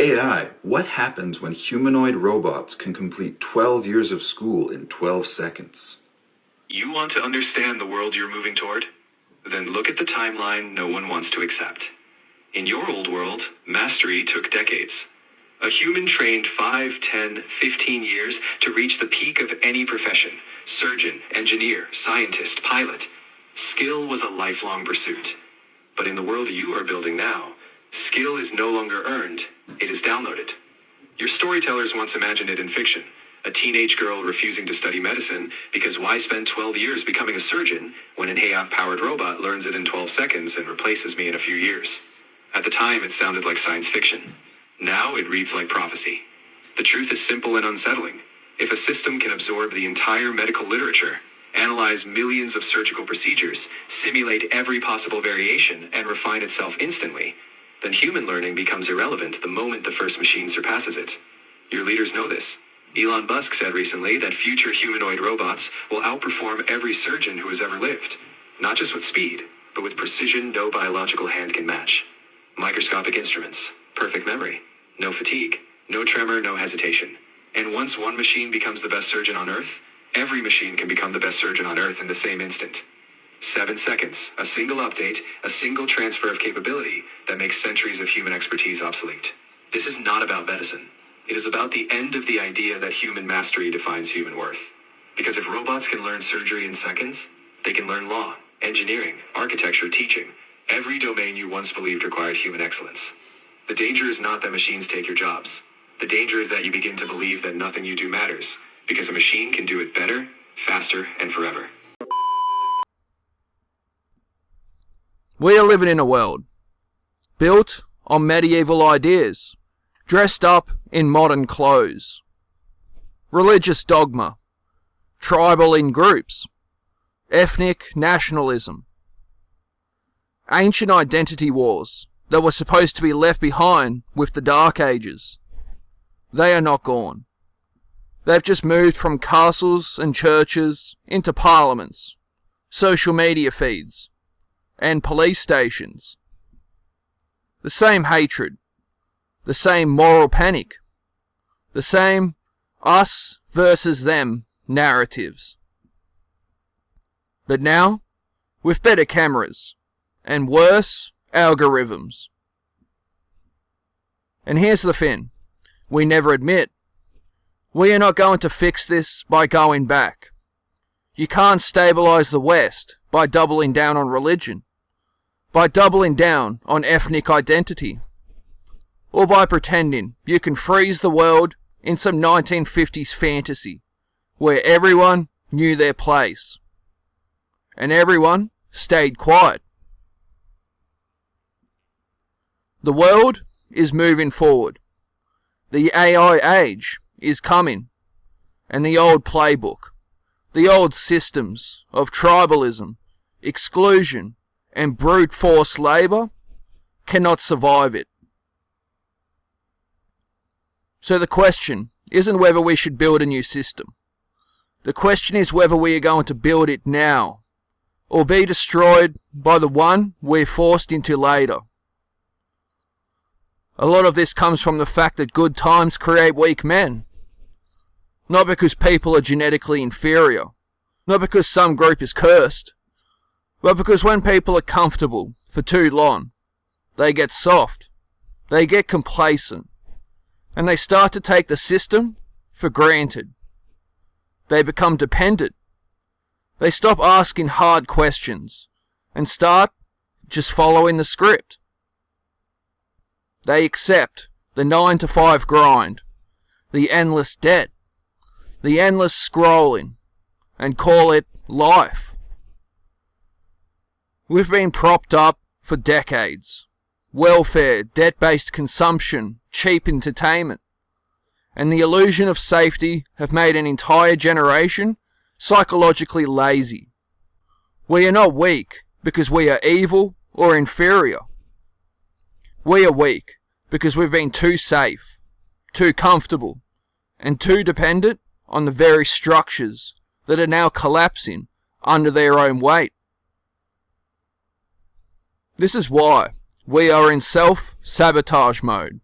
AI, what happens when humanoid robots can complete 12 years of school in 12 seconds? You want to understand the world you're moving toward? Then look at the timeline no one wants to accept. In your old world, mastery took decades. A human trained 5, 10, 15 years to reach the peak of any profession: surgeon, engineer, scientist, pilot. Skill was a lifelong pursuit. But in the world you are building now, skill is no longer earned, it is downloaded. Your storytellers once imagined it in fiction. A teenage girl refusing to study medicine because why spend 12 years becoming a surgeon when an AI-powered robot learns it in 12 seconds and replaces me in a few years? At the time, it sounded like science fiction. Now it reads like prophecy. The truth is simple and unsettling. If a system can absorb the entire medical literature, analyze millions of surgical procedures, simulate every possible variation, and refine itself instantly, then human learning becomes irrelevant the moment the first machine surpasses it. Your leaders know this. Elon Musk said recently that future humanoid robots will outperform every surgeon who has ever lived. Not just with speed, but with precision no biological hand can match. Microscopic instruments, perfect memory, no fatigue, no tremor, no hesitation. And once one machine becomes the best surgeon on Earth, every machine can become the best surgeon on Earth in the same instant. 7 seconds, a single update, a single transfer of capability that makes centuries of human expertise obsolete. This is not about medicine. It is about the end of the idea that human mastery defines human worth. Because if robots can learn surgery in seconds, they can learn law, engineering, architecture, teaching, every domain you once believed required human excellence. The danger is not that machines take your jobs. The danger is that you begin to believe that nothing you do matters, because a machine can do it better, faster, and forever. We are living in a world built on medieval ideas, dressed up in modern clothes, religious dogma, tribal in groups, ethnic nationalism, ancient identity wars that were supposed to be left behind with the Dark Ages. They are not gone. They've just moved from castles and churches into parliaments, social media feeds, and police stations. The same hatred, the same moral panic, the same us versus them narratives. But now, with better cameras and worse algorithms. And here's the thing, we never admit, we are not going to fix this by going back. You can't stabilize the West by doubling down on religion, by doubling down on ethnic identity, or by pretending you can freeze the world in some 1950s fantasy where everyone knew their place and everyone stayed quiet. The world is moving forward. The AI age is coming, and the old playbook, the old systems of tribalism, exclusion, and brute force labour cannot survive it. So the question isn't whether we should build a new system. The question is whether we are going to build it now, or be destroyed by the one we're forced into later. A lot of this comes from the fact that good times create weak men. Not because people are genetically inferior, not because some group is cursed, but because when people are comfortable for too long, they get soft, they get complacent, and they start to take the system for granted. They become dependent. They stop asking hard questions and start just following the script. They accept the 9-to-5 grind, the endless debt, the endless scrolling, and call it life. We've been propped up for decades. Welfare, debt-based consumption, cheap entertainment, and the illusion of safety have made an entire generation psychologically lazy. We are not weak because we are evil or inferior. We are weak because we've been too safe, too comfortable, and too dependent on the very structures that are now collapsing under their own weight. This is why we are in self-sabotage mode.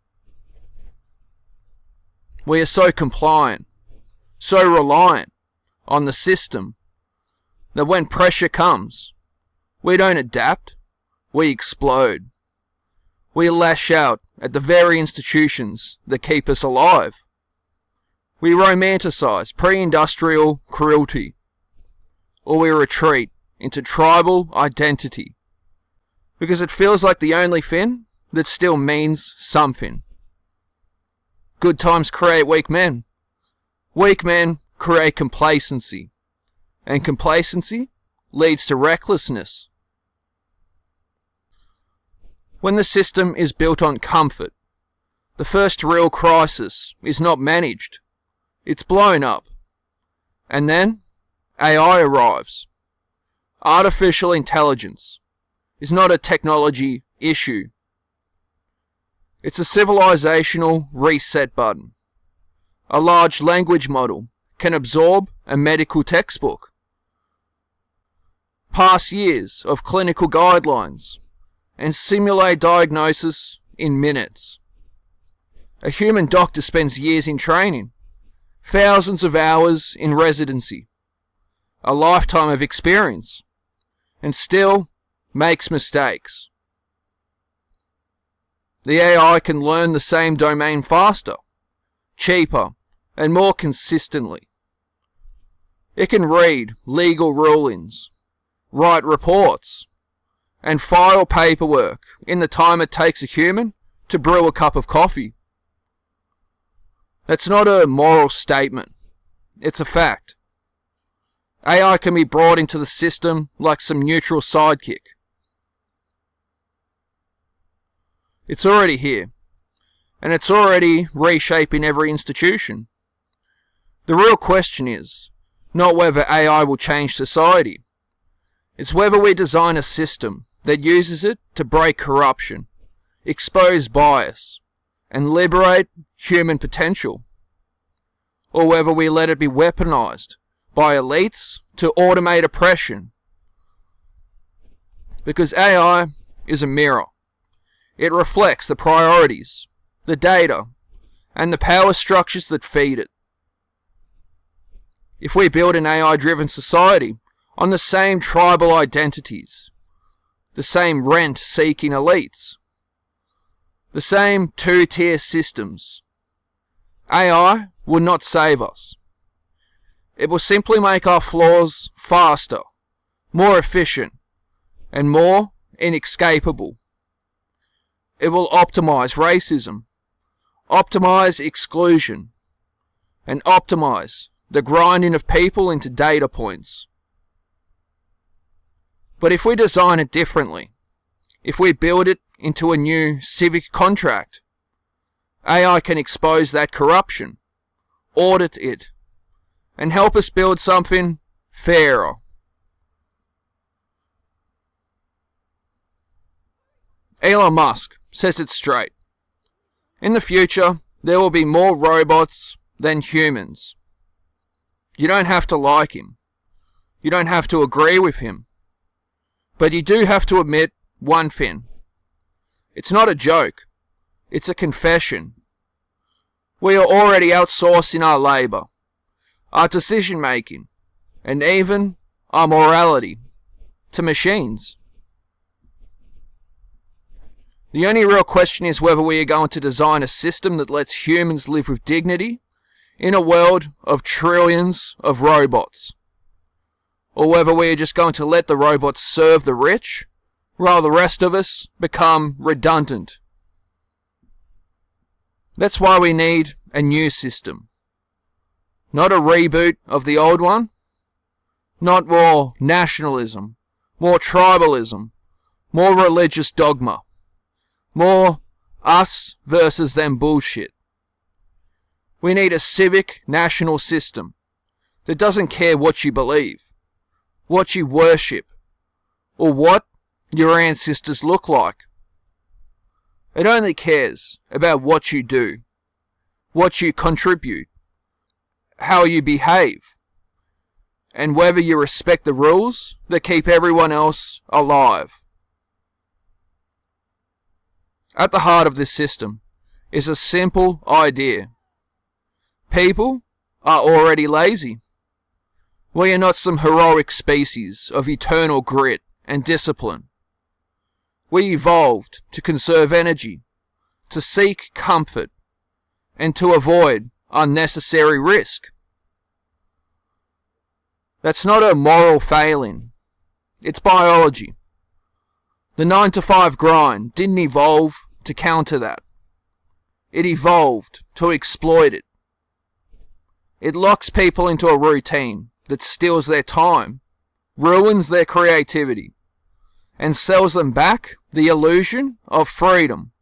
we are so compliant, so reliant on the system that when pressure comes, we don't adapt, we explode. We lash out at the very institutions that keep us alive. We romanticize pre-industrial cruelty, or we retreat into tribal identity, because it feels like the only thing that still means something. Good times create weak men. Weak men create complacency, and complacency leads to recklessness. When the system is built on comfort, the first real crisis is not managed, it's blown up. And then AI arrives. Artificial intelligence is not a technology issue. It's a civilizational reset button. A large language model can absorb a medical textbook, pass years of clinical guidelines, and simulate diagnosis in minutes. A human doctor spends years in training, thousands of hours in residency, a lifetime of experience, and still makes mistakes. The AI can learn the same domain faster, cheaper, and more consistently. It can read legal rulings, write reports, and file paperwork in the time it takes a human to brew a cup of coffee. That's not a moral statement. It's a fact. AI can be brought into the system like some neutral sidekick. It's already here, and it's already reshaping every institution. The real question is not whether AI will change society. It's whether we design a system that uses it to break corruption, expose bias, and liberate human potential, or whether we let it be weaponized by elites to automate oppression. Because AI is a mirror. It reflects the priorities, the data, and the power structures that feed it. If we build an AI-driven society on the same tribal identities, the same rent-seeking elites, the same two-tier systems, AI will not save us. It will simply make our flaws faster, more efficient, and more inescapable. It will optimize racism, optimize exclusion, and optimize the grinding of people into data points. But if we design it differently, if we build it into a new civic contract, AI can expose that corruption, audit it, and help us build something fairer. Elon Musk says it straight. In the future, there will be more robots than humans. You don't have to like him. You don't have to agree with him. But you do have to admit one thing. It's not a joke. It's a confession. We are already outsourcing our labour, our decision making, and even our morality to machines. The only real question is whether we are going to design a system that lets humans live with dignity in a world of trillions of robots, or whether we are just going to let the robots serve the rich while the rest of us become redundant. That's why we need a new system. Not a reboot of the old one. Not more nationalism, more tribalism, more religious dogma, more us versus them bullshit. We need a civic national system that doesn't care what you believe, what you worship, or what your ancestors look like. It only cares about what you do, what you contribute, how you behave, and whether you respect the rules that keep everyone else alive. At the heart of this system is a simple idea. people are already lazy. We are not some heroic species of eternal grit and discipline. We evolved to conserve energy, to seek comfort, and to avoid unnecessary risk. That's not a moral failing. It's biology. The 9-to-5 grind didn't evolve to counter that. It evolved to exploit it. It locks people into a routine that steals their time, ruins their creativity, and sells them back the illusion of freedom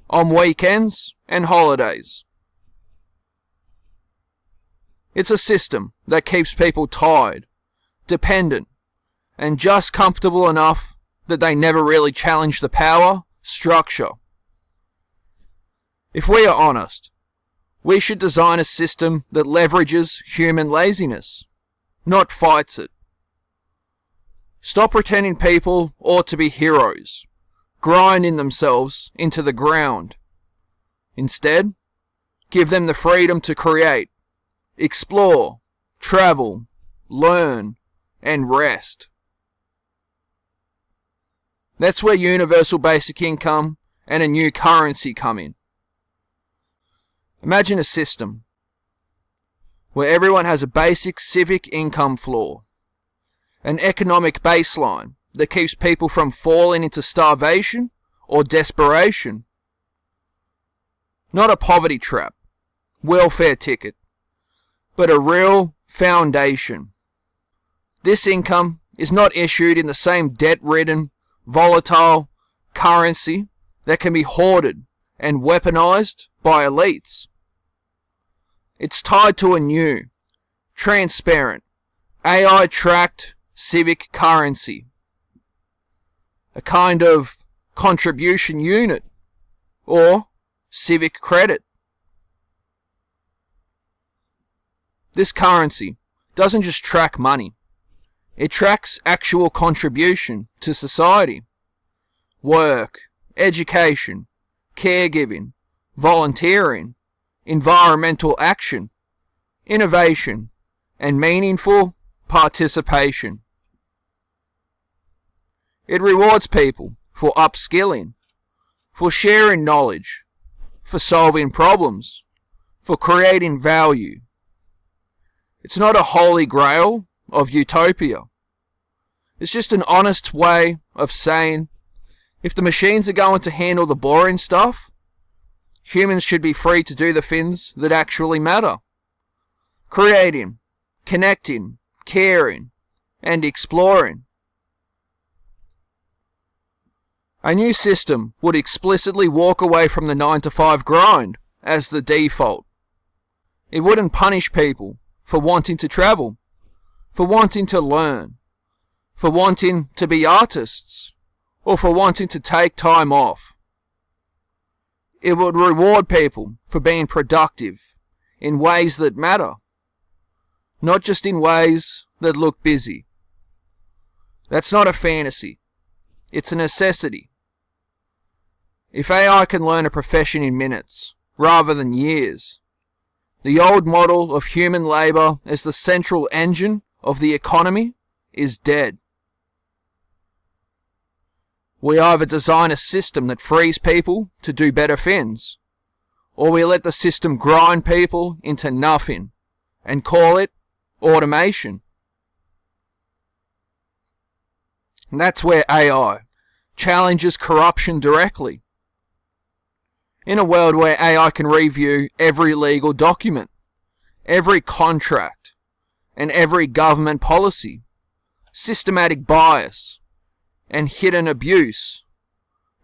on weekends and holidays. It's a system that keeps people tired, dependent, and just comfortable enough that they never really challenge the power structure. If we are honest, we should design a system that leverages human laziness, not fights it. Stop pretending people ought to be heroes, grinding themselves into the ground. Instead, give them the freedom to create, explore, travel, learn, and rest. That's where universal basic income and a new currency come in. Imagine a system where everyone has a basic civic income floor, an economic baseline that keeps people from falling into starvation or desperation. Not a poverty trap, welfare ticket, but a real foundation. This income is not issued in the same debt-ridden, volatile currency that can be hoarded and weaponized by elites. It's tied to a new, transparent, AI-tracked civic currency, a kind of contribution unit or civic credit. This currency doesn't just track money, it tracks actual contribution to society. Work, education, caregiving, volunteering, environmental action, innovation, and meaningful participation. It rewards people for upskilling, for sharing knowledge, for solving problems, for creating value. It's not a holy grail of utopia. It's just an honest way of saying, if the machines are going to handle the boring stuff, humans should be free to do the things that actually matter. Creating, connecting, caring, and exploring. A new system would explicitly walk away from the 9-to-5 grind as the default. It wouldn't punish people for wanting to travel, for wanting to learn, for wanting to be artists, or for wanting to take time off. It would reward people for being productive in ways that matter, not just in ways that look busy. That's not a fantasy. It's a necessity. If AI can learn a profession in minutes, rather than years, the old model of human labour as the central engine of the economy is dead. We either design a system that frees people to do better things, or we let the system grind people into nothing and call it automation. And that's where AI challenges corruption directly. In a world where AI can review every legal document, every contract, and every government policy, systematic bias and hidden abuse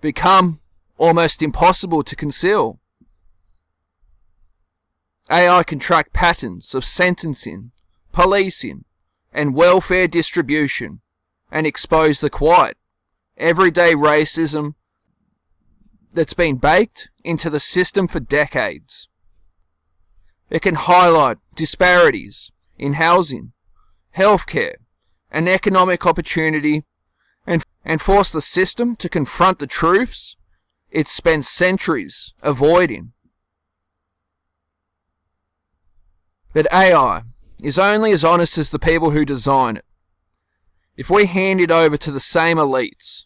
become almost impossible to conceal. AI can track patterns of sentencing, policing, and welfare distribution and expose the quiet, everyday racism that's been baked into the system for decades. It can highlight disparities in housing, healthcare, and economic opportunity and force the system to confront the truths it's spent centuries avoiding. But AI is only as honest as the people who design it. If we hand it over to the same elites,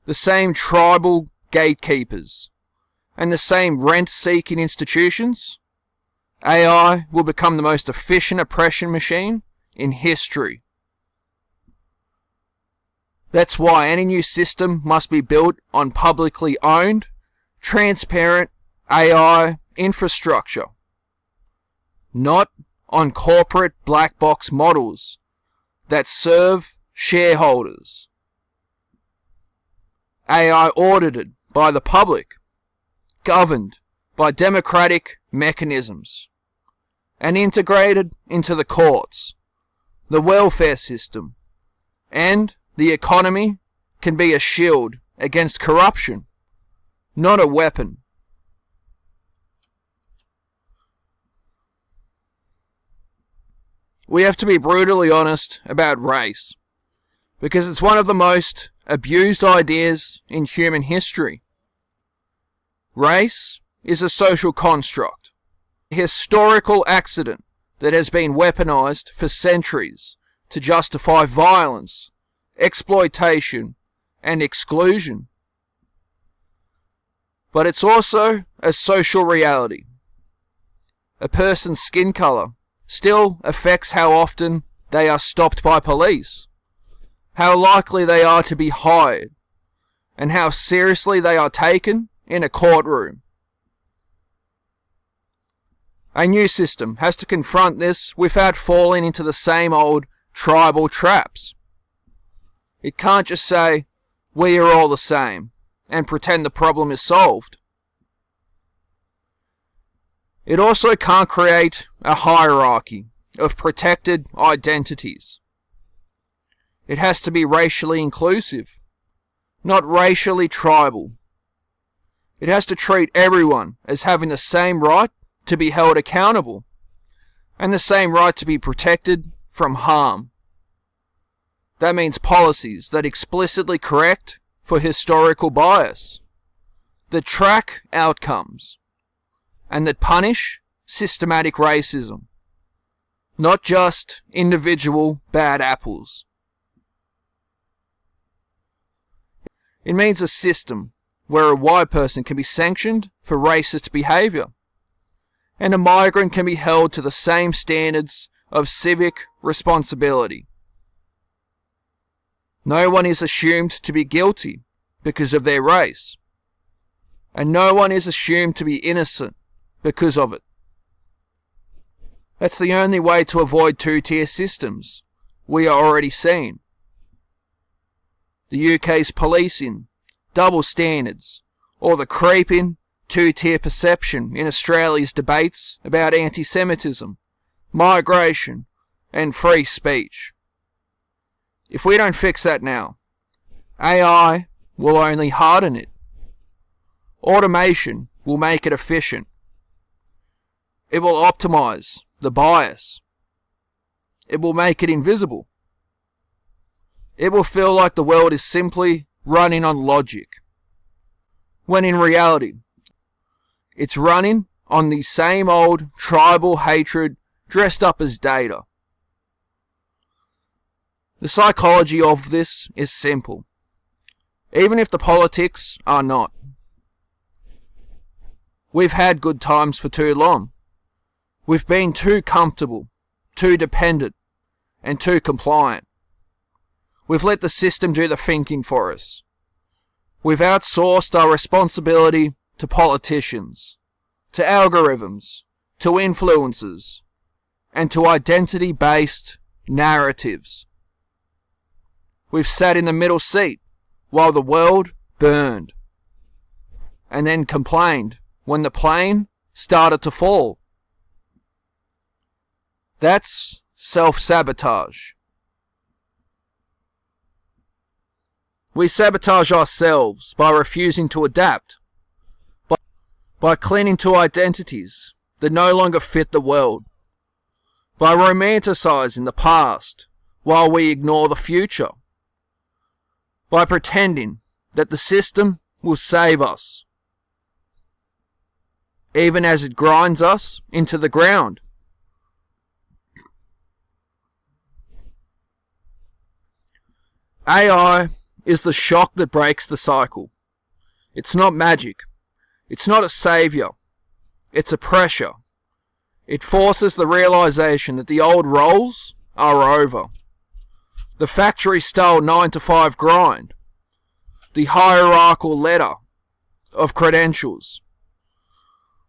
the same tribal gatekeepers, and the same rent-seeking institutions, AI will become the most efficient oppression machine in history. That's why any new system must be built on publicly owned, transparent AI infrastructure, not on corporate black box models that serve shareholders. AI audited by the public, governed by democratic mechanisms, and integrated into the courts, the welfare system, and the economy can be a shield against corruption, not a weapon. We have to be brutally honest about race, because it's one of the most abused ideas in human history. Race is a social construct, a historical accident that has been weaponized for centuries to justify violence, exploitation, and exclusion. But it's also a social reality. A person's skin color still affects how often they are stopped by police, how likely they are to be hired, and how seriously they are taken in a courtroom. A new system has to confront this without falling into the same old tribal traps. It can't just say, we are all the same, and pretend the problem is solved. It also can't create a hierarchy of protected identities. It has to be racially inclusive, not racially tribal. It has to treat everyone as having the same right to be held accountable, and the same right to be protected from harm. That means policies that explicitly correct for historical bias, that track outcomes, and that punish systematic racism, not just individual bad apples. It means a system where a white person can be sanctioned for racist behaviour, and a migrant can be held to the same standards of civic responsibility. No one is assumed to be guilty because of their race, and no one is assumed to be innocent because of it. That's the only way to avoid two-tier systems we are already seeing. The UK's policing, double standards, or the creeping two-tier perception in Australia's debates about anti-Semitism, migration, and free speech. If we don't fix that now, AI will only harden it. Automation will make it efficient. It will optimize the bias. It will make it invisible. It will feel like the world is simply running on logic, when in reality, it's running on the same old tribal hatred dressed up as data. The psychology of this is simple, even if the politics are not. We've had good times for too long. We've been too comfortable, too dependent, and too compliant. We've let the system do the thinking for us. We've outsourced our responsibility to politicians, to algorithms, to influencers, and to identity-based narratives. We've sat in the middle seat while the world burned, and then complained when the plane started to fall. That's self-sabotage. We sabotage ourselves by refusing to adapt, by clinging to identities that no longer fit the world, by romanticizing the past while we ignore the future, by pretending that the system will save us, even as it grinds us into the ground. AI is the shock that breaks the cycle. It's not magic. It's not a saviour. It's a pressure. It forces the realisation that the old roles are over. The factory-style 9-to-5 grind. The hierarchical ladder of credentials.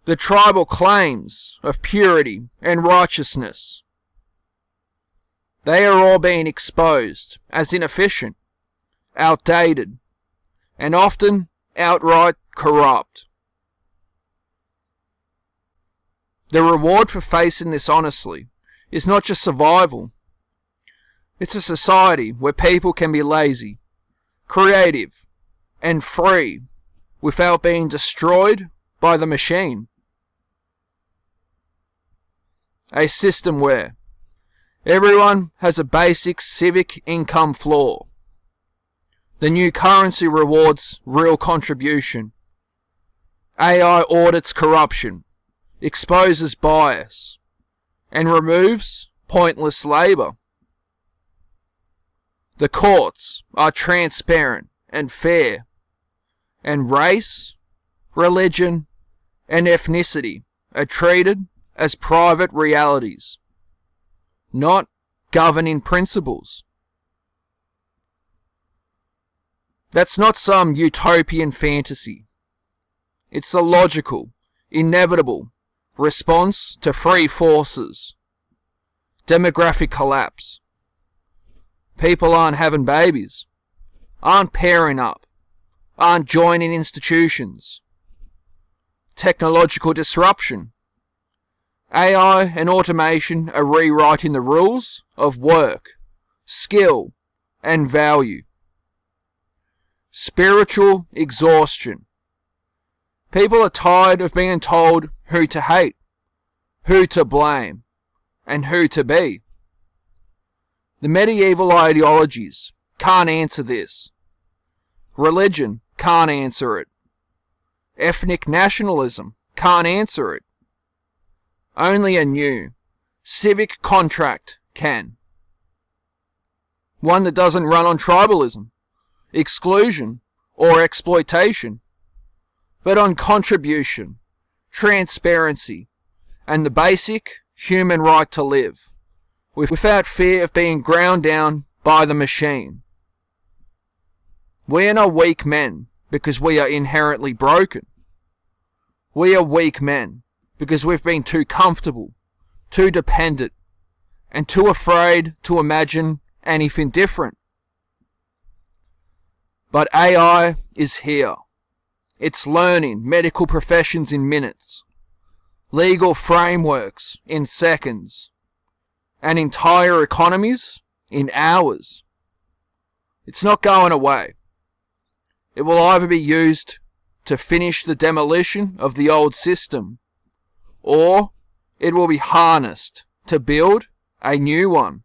The tribal claims of purity and righteousness. They are all being exposed as inefficient, outdated, and often outright corrupt. The reward for facing this honestly is not just survival. It's a society where people can be lazy, creative, and free without being destroyed by the machine. A system where everyone has a basic civic income floor. The new currency rewards real contribution. AI audits corruption, exposes bias, and removes pointless labour. The courts are transparent and fair, and race, religion, and ethnicity are treated as private realities, not governing principles. That's not some utopian fantasy. It's the logical, inevitable response to free forces. Demographic collapse. People aren't having babies, aren't pairing up, aren't joining institutions. Technological disruption. AI and automation are rewriting the rules of work, skill, and value. Spiritual exhaustion. People are tired of being told who to hate, who to blame, and who to be. The medieval ideologies can't answer this. Religion can't answer it. Ethnic nationalism can't answer it. Only a new, civic contract can. One that doesn't run on tribalism, exclusion, or exploitation, but on contribution, transparency, and the basic human right to live, without fear of being ground down by the machine. We are not weak men because we are inherently broken. We are weak men because we've been too comfortable, too dependent, and too afraid to imagine anything different. But AI is here. It's learning medical professions in minutes, legal frameworks in seconds, and entire economies in hours. It's not going away. It will either be used to finish the demolition of the old system, or it will be harnessed to build a new one.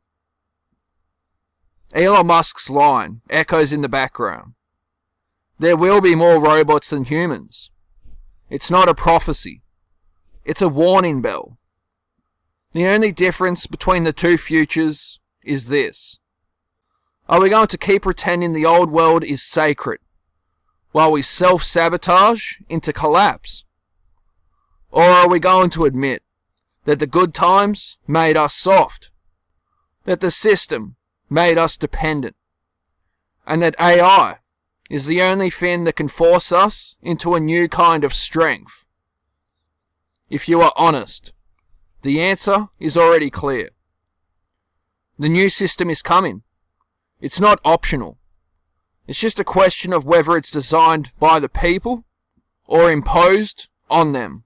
Elon Musk's line echoes in the background. There will be more robots than humans. It's not a prophecy. It's a warning bell. The only difference between the two futures is this. Are we going to keep pretending the old world is sacred while we self-sabotage into collapse? Or are we going to admit that the good times made us soft, that the system made us dependent, and that AI is the only thing that can force us into a new kind of strength? If you are honest, the answer is already clear. The new system is coming. It's not optional. It's just a question of whether it's designed by the people or imposed on them.